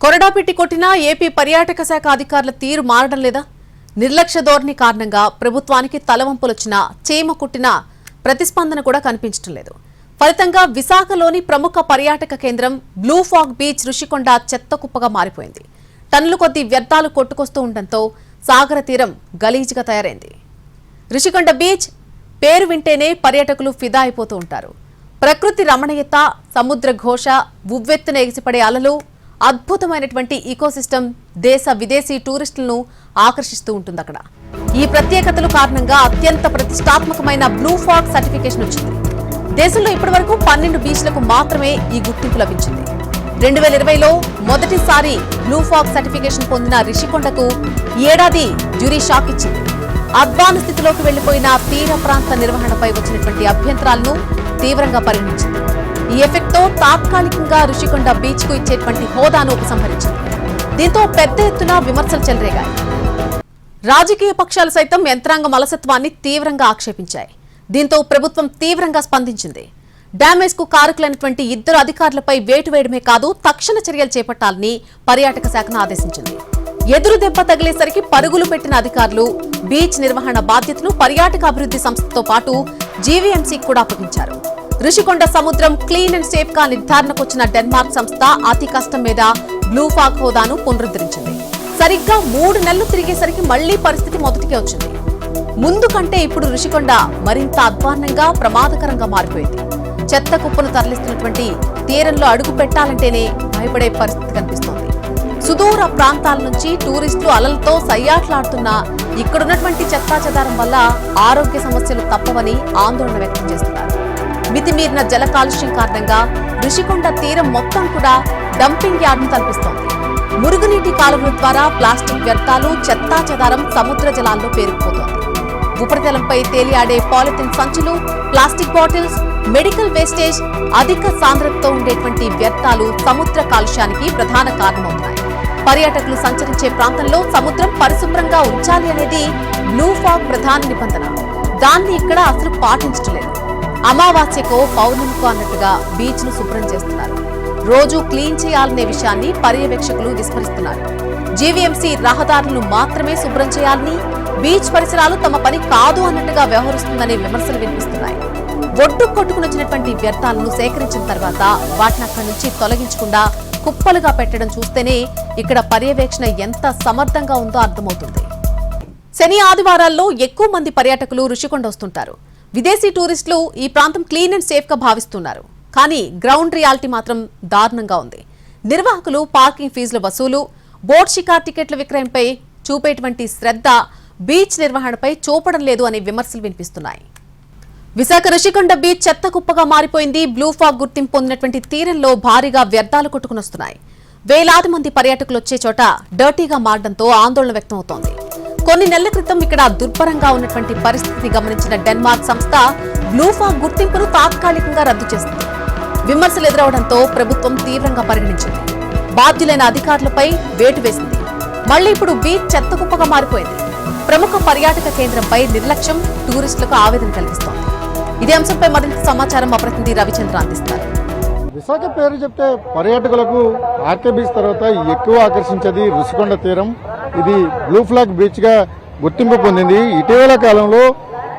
కొరడా పెట్టి కొట్టినా ఏపీ పర్యాటక శాఖ అధికారుల తీరు మారడం లేదా? నిర్లక్ష్య ధోరణి కారణంగా ప్రభుత్వానికి తలవంపులొచ్చినా చీమ కుట్టినా ప్రతిస్పందన కూడా కనిపించడం లేదు. ఫలితంగా విశాఖలోని ప్రముఖ పర్యాటక కేంద్రం బ్లూ ఫాగ్ బీచ్ రుషికొండ చెత్త కుప్పగా మారిపోయింది. టన్నుల కొద్దీ వ్యర్థాలు కొట్టుకొస్తూ ఉండటంతో సాగర తీరం గలీజ్గా తయారైంది. రుషికొండ బీచ్ పేరు వింటేనే పర్యాటకులు ఫిదా అయిపోతూ ఉంటారు. ప్రకృతి రమణీయత, సముద్ర ఘోష, ఉవ్వెత్తున ఎగిసిపడే అలలు, అద్భుతమైనటువంటి ఈకోసిస్టమ్ దేశ విదేశీ టూరిస్టులను ఆకర్షిస్తూ ఉంటుంది. అక్కడ ఈ ప్రత్యేకతల కారణంగా అత్యంత ప్రతిష్టాత్మకమైన బ్లూ ఫాగ్ సర్టిఫికేషన్ వచ్చింది. దేశంలో ఇప్పటివరకు 12 బీచ్లకు మాత్రమే ఈ గుర్తింపు లభించింది. 2020లో మొదటిసారి బ్లూ ఫాగ్ సర్టిఫికేషన్ పొందిన రిషికొండకు ఈ ఏడాది జ్యూరీ షాక్ ఇచ్చింది. అధ్వాన స్థితిలోకి వెళ్లిపోయిన తీర ప్రాంత నిర్వహణపై వచ్చినటువంటి అభ్యంతరాలను తీవ్రంగా పరిగణించింది. ఈ ఎఫెక్ట్ తో తాత్కాలికంగా రుషికొండ బీచ్ కు ఇచ్చేటువంటి హోదాను ఉపసంహరించింది. దీంతో పెద్ద ఎత్తున విమర్శలు చెలరేగాయి. రాజకీయ పక్షాలు సైతం యంత్రాంగం అలసత్వాన్ని తీవ్రంగా ఆక్షేపించాయి. దీంతో ప్రభుత్వం తీవ్రంగా స్పందించింది. డ్యామేజ్ కు కారకులైనటువంటి 2 అధికారులపై వేటు వేయడమే కాదు, తక్షణ చర్యలు చేపట్టాలని పర్యాటక శాఖను ఆదేశించింది. ఎదురు దెబ్బ తగిలేసరికి పరుగులు పెట్టిన అధికారులు బీచ్ నిర్వహణ బాధ్యతను పర్యాటక అభివృద్ధి సంస్థతో పాటు జీవీఎంసీకి కూడా అప్పగించారు. రుషికొండ సముద్రం క్లీన్ అండ్ సేఫ్ గా నిర్ధారణకు వచ్చిన డెన్మార్క్ సంస్థ అతి కష్టం మీద బ్లూ ఫాగ్ హోదాను పునరుద్ధరించింది. సరిగ్గా 3 నెలలు తిరిగేసరికి మళ్లీ పరిస్థితి మొదటికే వచ్చింది. ముందు కంటే ఇప్పుడు రుషికొండ మరింత అధ్వాన్నంగా, ప్రమాదకరంగా మారిపోయింది. చెత్త కుప్పను తరలిస్తున్నటువంటి తీరంలో అడుగు పెట్టాలంటేనే భయపడే పరిస్థితి కనిపిస్తోంది. సుదూర ప్రాంతాల నుంచి టూరిస్టులు అలలతో సయ్యాట్లాడుతున్నా ఇక్కడున్నటువంటి చెత్తా చెదారం వల్ల ఆరోగ్య సమస్యలు తప్పవని ఆందోళన వ్యక్తం చేస్తున్నారు. మితిమీరిన జల కాలుష్యం కారణంగా రుషికొండ తీరం మొత్తం కూడా డంపింగ్ యార్డ్ను తలపిస్తోంది. మురుగునీటి కాలువల ద్వారా ప్లాస్టిక్ వ్యర్థాలు, చెత్తా చెదారం సముద్ర జలాల్లో పేరుకుపోతోంది. ఉపరితలంపై తేలియాడే పాలిథిన్ సంచులు, ప్లాస్టిక్ బాటిల్స్, మెడికల్ వేస్టేజ్, అధిక సాంద్రతతో ఉండేటువంటి వ్యర్థాలు సముద్ర కాలుష్యానికి ప్రధాన కారణమవుతున్నాయి. పర్యాటకులు సంచరించే ప్రాంతంలో సముద్రం పరిశుభ్రంగా ఉంచాలి అనేది బ్లూ ఫాగ్ ప్రధాన నిబంధన. దాన్ని ఇక్కడ అసలు పాటించడం లేదు. అమావాస్యకో పౌర్ణమికో అన్నట్టుగా బీచ్ ను శుభ్రం చేస్తున్నారు. రోజు క్లీన్ చేయాలనే విషయాన్ని పర్యవేక్షకులు విస్మరిస్తున్నారు. జీవీఎంసీ రహదారులను మాత్రమే శుభ్రం చేయాలని, బీచ్ పరిసరాలు తమ పని కాదు అన్నట్టుగా వ్యవహరిస్తుందనే విమర్శలు వినిపిస్తున్నాయి. ఒడ్డు కొట్టుకునొచ్చినటువంటి వ్యర్థాలను సేకరించిన తర్వాత వాటిని అక్కడి నుంచి తొలగించకుండా కుప్పలుగా పెట్టడం చూస్తేనే ఇక్కడ పర్యవేక్షణ ఎంత సమర్థంగా ఉందో అర్థమవుతుంది. శని ఆదివారాల్లో ఎక్కువ మంది పర్యాటకులు రుషికొండ వస్తుంటారు. విదేశీ టూరిస్టులు ఈ ప్రాంతం క్లీన్ అండ్ సేఫ్ గా భావిస్తున్నారు. కానీ గ్రౌండ్ రియాలిటీ మాత్రం దారుణంగా ఉంది. నిర్వాహకులు పార్కింగ్ ఫీజుల వసూలు, బోట్ షికార్ టికెట్ల విక్రయంపై చూపేటువంటి శ్రద్ధ బీచ్ నిర్వహణపై చూపడం లేదు అనే విమర్శలు వినిపిస్తున్నాయి. విశాఖ రుషికొండ బీచ్ చెత్త కుప్పగా మారిపోయింది. బ్లూ ఫాగ్ గుర్తింపు పొందినటువంటి తీరంలో భారీగా వ్యర్థాలు కొట్టుకునొస్తున్నాయి. వేలాది మంది పర్యాటకులు వచ్చే చోట డర్టీగా మారడంతో ఆందోళన వ్యక్తమవుతోంది. కొన్ని నెలల క్రితం ఇక్కడ దుర్భరంగా ఉన్నటువంటి పరిస్థితిని గమనించిన డెన్మార్క్ సంస్థ బ్లూ ఫాగ్ గుర్తింపును తాత్కాలికంగా రద్దు చేసింది. విమర్శలు ఎదురవడంతో ప్రభుత్వం తీవ్రంగా పరిగణించింది. బాధ్యులైన అధికారులపై వేటు వేసింది. మళ్లీ ఇప్పుడు బీచ్ చెత్త కుప్పగా మారిపోయింది. ప్రముఖ పర్యాటక కేంద్రంపై నిర్లక్ష్యం టూరిస్టులకు ఆవేదన కలిగిస్తోంది. ఇదే అంశంపై మరింత సమాచారం మా ప్రతినిధి రవిచంద్ర అందిస్తారు. విశాఖ పేరు చెప్తే పర్యాటకులకు ఆర్కే బీచ్ తర్వాత ఎక్కువ ఆకర్షించేది రుషికొండ తీరం. ఇది బ్లూ ఫ్లాగ్ బీచ్ గా గుర్తింపు పొందింది. ఇటీవల కాలంలో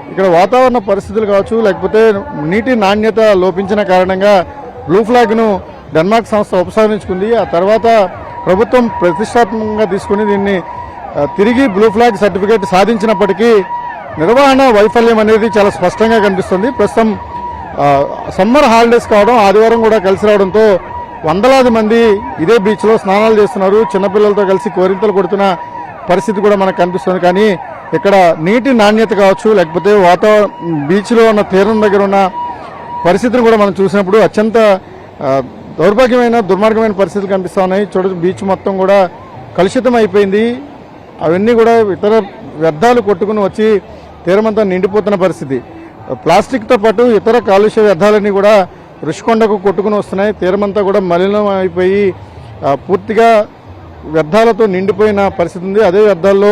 ఇక్కడ వాతావరణ పరిస్థితులు కావచ్చు, లేకపోతే నీటి నాణ్యత లోపించిన కారణంగా బ్లూ ఫ్లాగ్ ను డెన్మార్క్ సంస్థ ఉపసంహరించుకుంది. ఆ తర్వాత ప్రభుత్వం ప్రతిష్టాత్మకంగా తీసుకుని దీన్ని తిరిగి బ్లూ ఫ్లాగ్ సర్టిఫికేట్ సాధించినప్పటికీ నిర్వహణ వైఫల్యం అనేది చాలా స్పష్టంగా కనిపిస్తుంది. ప్రస్తుతం సమ్మర్ హాలిడేస్ కావడం, ఆదివారం కూడా కలిసి రావడంతో వందలాది మంది ఇదే బీచ్లో స్నానాలు చేస్తున్నారు. చిన్నపిల్లలతో కలిసి కోరింతలు కొడుతున్న పరిస్థితి కూడా మనకు కనిపిస్తుంది. కానీ ఇక్కడ నీటి నాణ్యత కావచ్చు, లేకపోతే బీచ్లో ఉన్న తీరం దగ్గర ఉన్న పరిస్థితిని కూడా మనం చూసినప్పుడు అత్యంత దుర్మార్గమైన పరిస్థితులు కనిపిస్తూ ఉన్నాయి. బీచ్ మొత్తం కూడా కలుషితం అయిపోయింది. అవన్నీ కూడా ఇతర వ్యర్థాలు కొట్టుకుని వచ్చి తీరమంతా నిండిపోతున్న పరిస్థితి. ప్లాస్టిక్తో పాటు ఇతర కాలుష్య వ్యర్థాలన్నీ కూడా రుషికొండకు కొట్టుకుని వస్తున్నాయి. తీరమంతా కూడా మలినం అయిపోయి పూర్తిగా వ్యర్థాలతో నిండిపోయిన పరిస్థితి ఉంది. అదే వ్యర్థాల్లో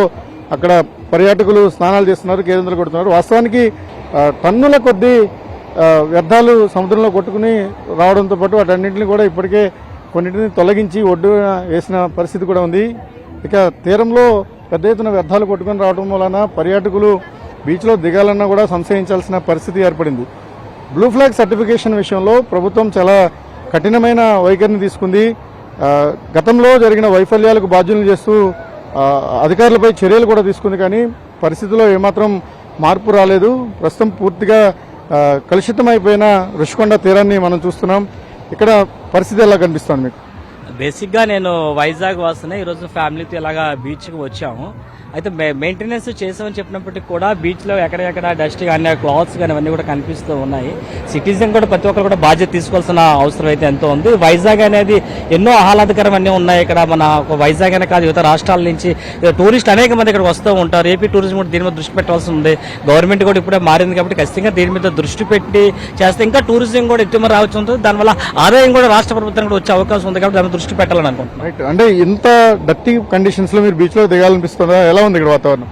అక్కడ పర్యాటకులు స్నానాలు చేస్తున్నారు, కేరింతలు కొడుతున్నారు. వాస్తవానికి టన్నుల కొద్దీ వ్యర్థాలు సముద్రంలో కొట్టుకుని రావడంతో పాటు వాటన్నింటినీ కూడా ఇప్పటికే కొన్నింటిని తొలగించి ఒడ్డు వేసిన పరిస్థితి కూడా ఉంది. ఇక తీరంలో పెద్ద ఎత్తున వ్యర్థాలు కొట్టుకొని రావడం వలన పర్యాటకులు బీచ్లో దిగాలన్నా కూడా సంశయించాల్సిన పరిస్థితి ఏర్పడింది. బ్లూ ఫ్లాగ్ సర్టిఫికేషన్ విషయంలో ప్రభుత్వం చాలా కఠినమైన వైఖరిని తీసుకుంది. గతంలో జరిగిన వైఫల్యాలకు బాధ్యులను చేస్తూ అధికారులపై చర్యలు కూడా తీసుకుంది. కానీ పరిస్థితిలో ఏమాత్రం మార్పు రాలేదు. ప్రస్తుతం పూర్తిగా కలుషితమైపోయిన రుషికొండ తీరాన్ని మనం చూస్తున్నాం. ఇక్కడ పరిస్థితి ఎలా కనిపిస్తుంది మీకు? బేసిక్గా నేను వైజాగ్ వాసనే ఈరోజు ఫ్యామిలీతో ఇలాగా బీచ్కి వచ్చాము. అయితే మెయింటెనెన్స్ చేసామని చెప్పినప్పటికీ కూడా బీచ్లో ఎక్కడెక్కడ డస్ట్ కానీ క్లాత్స్ కానీ అవన్నీ కూడా కనిపిస్తూ ఉన్నాయి. సిటిజన్ కూడా ప్రతి ఒక్కరు కూడా బాధ్యత తీసుకోవాల్సిన అవసరం అయితే ఎంతో ఉంది. వైజాగ్ అనేది ఎన్నో ఆహ్లాదకరమన్నీ ఉన్నాయి. ఇక్కడ మన వైజాగ్ అనే కాదు, యువత రాష్ట్రాల నుంచి టూరిస్ట్ అనేక మంది ఇక్కడికి వస్తూ ఉంటారు. ఏపీ టూరిజం కూడా దీని మీద దృష్టి పెట్టాల్సి ఉంది. గవర్నమెంట్ కూడా ఇప్పుడే మారింది కాబట్టి ఖచ్చితంగా దీని మీద దృష్టి పెట్టి చేస్తే ఇంకా టూరిజం కూడా ఎత్తుమ రావచ్చు ఉంటుంది. దానివల్ల ఆదాయం కూడా రాష్ట్ర ప్రభుత్వం కూడా వచ్చే అవకాశం ఉంది కాబట్టి దాని మీద దృష్టి పెట్టాలని అనుకుంటున్నాను. రైట్. అంటే ఇంత డర్టీ కండిషన్స్ లో మీరు బీచ్ లో దిగాలనిపిస్తుందా? ఎలా ఉంది ఇక్కడ వాతావరణం?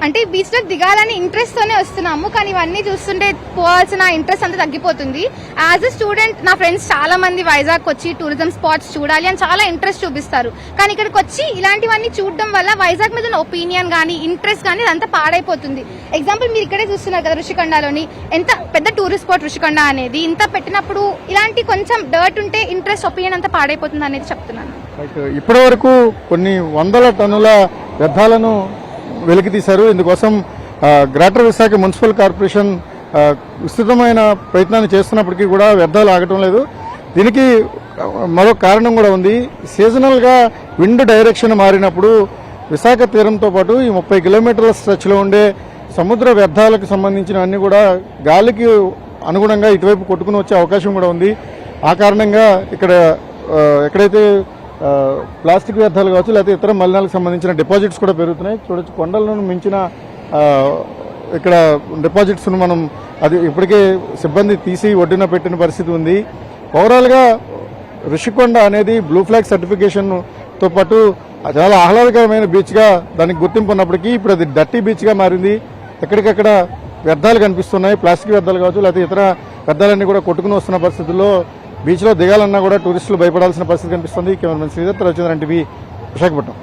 అంటే బీచ్ లో దిగాలని ఇంట్రెస్ట్ తోనే వస్తున్నాము, కానీ ఇవన్నీ చూస్తుంటే పోవాల్సిన ఇంట్రెస్ట్ అంతా తగ్గిపోతుంది. యాజ్ ఎ స్టూడెంట్ నా ఫ్రెండ్స్ చాలా మంది వైజాగ్ వచ్చి టూరిజం స్పాట్స్ చూడాలి అని చాలా ఇంట్రెస్ట్ చూపిస్తారు. కానీ ఇక్కడికి వచ్చి ఇలాంటివన్నీ చూడడం వల్ల వైజాగ్ మీద ఉన్న ఒపీనియన్ కానీ ఇంట్రెస్ట్ కానీ అదంతా పాడైపోతుంది. ఎగ్జాంపుల్ మీరు ఇక్కడే చూస్తున్నారు కదా, రుషికొండలోని ఎంత పెద్ద టూరిస్ట్ స్పాట్ రుషికొండ అనేది. ఇంత పెట్టినప్పుడు ఇలాంటి కొంచెం డర్ట్ ఉంటే ఇంట్రెస్ట్ ఒపీనియన్ అంతా పాడైపోతుంది అనేది చెప్తున్నాను. ఇప్పటి వరకు కొన్ని వందల టన్నుల వ్యర్థాలను వెలికి తీశారు. ఇందుకోసం గ్రేటర్ విశాఖ మున్సిపల్ కార్పొరేషన్ విస్తృతమైన ప్రయత్నాన్ని చేస్తున్నప్పటికీ కూడా వ్యర్థాలు ఆగటం లేదు. దీనికి మరో కారణం కూడా ఉంది. సీజనల్గా విండ్ డైరెక్షన్ మారినప్పుడు విశాఖ తీరంతో పాటు ఈ 30 కిలోమీటర్ల స్ట్రెచ్లో ఉండే సముద్ర వ్యర్థాలకు సంబంధించిన అన్ని కూడా గాలికి అనుగుణంగా ఇటువైపు కొట్టుకుని వచ్చే అవకాశం కూడా ఉంది. ఆ కారణంగా ఇక్కడ ఎక్కడైతే ప్లాస్టిక్ వ్యర్థాలు కావచ్చు, లేకపోతే ఇతర మలినాలకు సంబంధించిన డిపాజిట్స్ కూడా పెరుగుతున్నాయి. చూడొచ్చు, కొండలను మించిన ఇక్కడ డిపాజిట్స్ను మనం అది ఇప్పటికే సిబ్బంది తీసి ఒడ్డున పెట్టిన పరిస్థితి ఉంది. ఓవరాల్గా రుషికొండ అనేది బ్లూ ఫ్లాగ్ సర్టిఫికేషన్తో పాటు చాలా ఆహ్లాదకరమైన బీచ్గా దానికి గుర్తింపు ఉన్నప్పటికీ ఇప్పుడు అది డర్టీ బీచ్గా మారింది. ఎక్కడికక్కడ వ్యర్థాలు కనిపిస్తున్నాయి. ప్లాస్టిక్ వ్యర్థాలు కావచ్చు, లేకపోతే ఇతర వ్యర్థాలన్నీ కూడా కొట్టుకుని వస్తున్న పరిస్థితుల్లో బీచ్లో దిగాలన్నా కూడా టూరిస్టులు భయపడాల్సిన పరిస్థితి కనిపిస్తుంది. Cameraman Sridath, Ravichandran TV, Visakhapatnam.